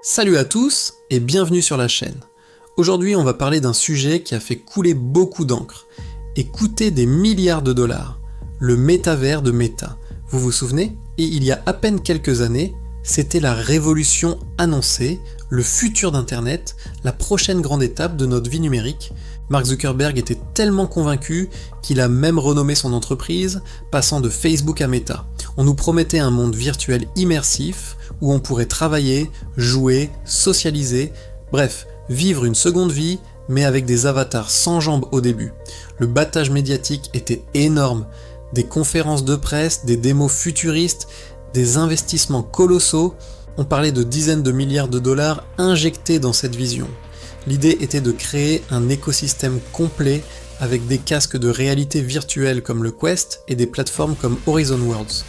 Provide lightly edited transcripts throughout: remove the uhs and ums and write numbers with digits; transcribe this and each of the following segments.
Salut à tous et bienvenue sur la chaîne. Aujourd'hui on va parler d'un sujet qui a fait couler beaucoup d'encre et coûter des milliards de dollars, le métavers de Meta. Vous vous souvenez? Et il y a à peine quelques années, c'était la révolution annoncée, le futur d'Internet, la prochaine grande étape de notre vie numérique. Mark Zuckerberg était tellement convaincu qu'il a même renommé son entreprise, passant de Facebook à Meta. On nous promettait un monde virtuel immersif, où on pourrait travailler, jouer, socialiser, bref, vivre une seconde vie, mais avec des avatars sans jambes au début. Le battage médiatique était énorme, des conférences de presse, des démos futuristes, des investissements colossaux, on parlait de dizaines de milliards de dollars injectés dans cette vision. L'idée était de créer un écosystème complet avec des casques de réalité virtuelle comme le Quest et des plateformes comme Horizon Worlds.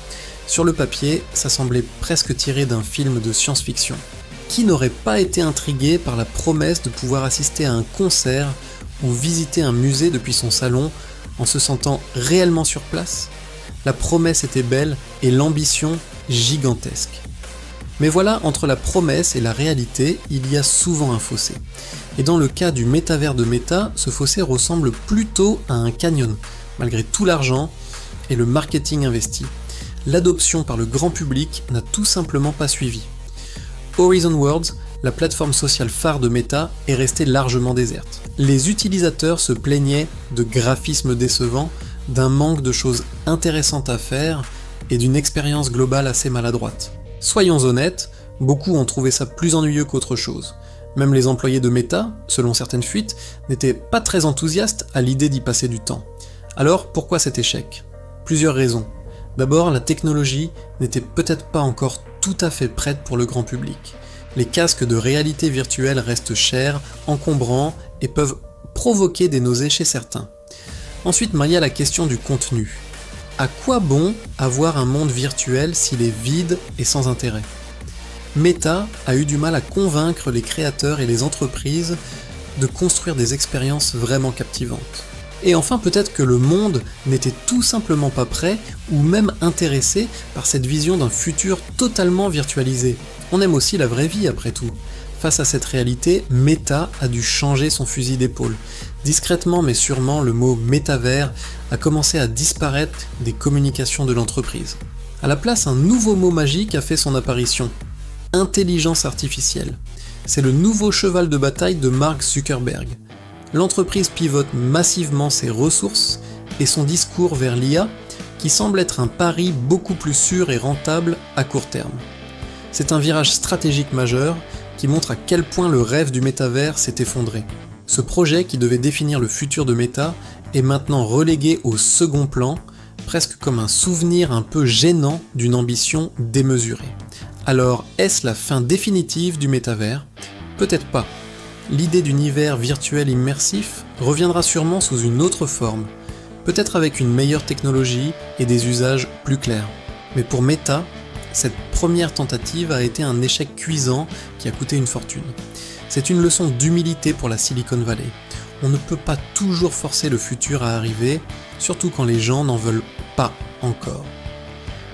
Sur le papier, ça semblait presque tiré d'un film de science-fiction. Qui n'aurait pas été intrigué par la promesse de pouvoir assister à un concert ou visiter un musée depuis son salon en se sentant réellement sur place? La promesse était belle et l'ambition gigantesque. Mais voilà, entre la promesse et la réalité, il y a souvent un fossé. Et dans le cas du métavers de Meta, ce fossé ressemble plutôt à un canyon, malgré tout l'argent et le marketing investi. L'adoption par le grand public n'a tout simplement pas suivi. Horizon Worlds, la plateforme sociale phare de Meta, est restée largement déserte. Les utilisateurs se plaignaient de graphismes décevants, d'un manque de choses intéressantes à faire et d'une expérience globale assez maladroite. Soyons honnêtes, beaucoup ont trouvé ça plus ennuyeux qu'autre chose. Même les employés de Meta, selon certaines fuites, n'étaient pas très enthousiastes à l'idée d'y passer du temps. Alors pourquoi cet échec? Plusieurs raisons. D'abord, la technologie n'était peut-être pas encore tout à fait prête pour le grand public. Les casques de réalité virtuelle restent chers, encombrants et peuvent provoquer des nausées chez certains. Ensuite, il y a la question du contenu. À quoi bon avoir un monde virtuel s'il est vide et sans intérêt? Meta a eu du mal à convaincre les créateurs et les entreprises de construire des expériences vraiment captivantes. Et enfin, peut-être que le monde n'était tout simplement pas prêt ou même intéressé par cette vision d'un futur totalement virtualisé. On aime aussi la vraie vie après tout. Face à cette réalité, Meta a dû changer son fusil d'épaule. Discrètement mais sûrement, le mot métavers a commencé à disparaître des communications de l'entreprise. À la place, un nouveau mot magique a fait son apparition. Intelligence artificielle. C'est le nouveau cheval de bataille de Mark Zuckerberg. L'entreprise pivote massivement ses ressources et son discours vers l'IA, qui semble être un pari beaucoup plus sûr et rentable à court terme. C'est un virage stratégique majeur qui montre à quel point le rêve du métavers s'est effondré. Ce projet qui devait définir le futur de Meta est maintenant relégué au second plan, presque comme un souvenir un peu gênant d'une ambition démesurée. Alors, est-ce la fin définitive du métavers? Peut-être pas. L'idée d'univers virtuel immersif reviendra sûrement sous une autre forme, peut-être avec une meilleure technologie et des usages plus clairs. Mais pour Meta, cette première tentative a été un échec cuisant qui a coûté une fortune. C'est une leçon d'humilité pour la Silicon Valley. On ne peut pas toujours forcer le futur à arriver, surtout quand les gens n'en veulent pas encore.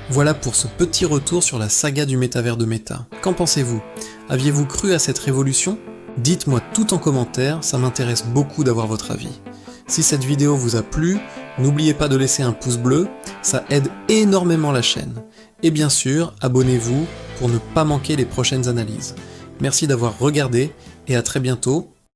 Voilà pour ce petit retour sur la saga du métavers de Meta. Qu'en pensez-vous? Aviez-vous cru à cette révolution? Dites-moi tout en commentaire, ça m'intéresse beaucoup d'avoir votre avis. Si cette vidéo vous a plu, n'oubliez pas de laisser un pouce bleu, ça aide énormément la chaîne. Et bien sûr, abonnez-vous pour ne pas manquer les prochaines analyses. Merci d'avoir regardé et à très bientôt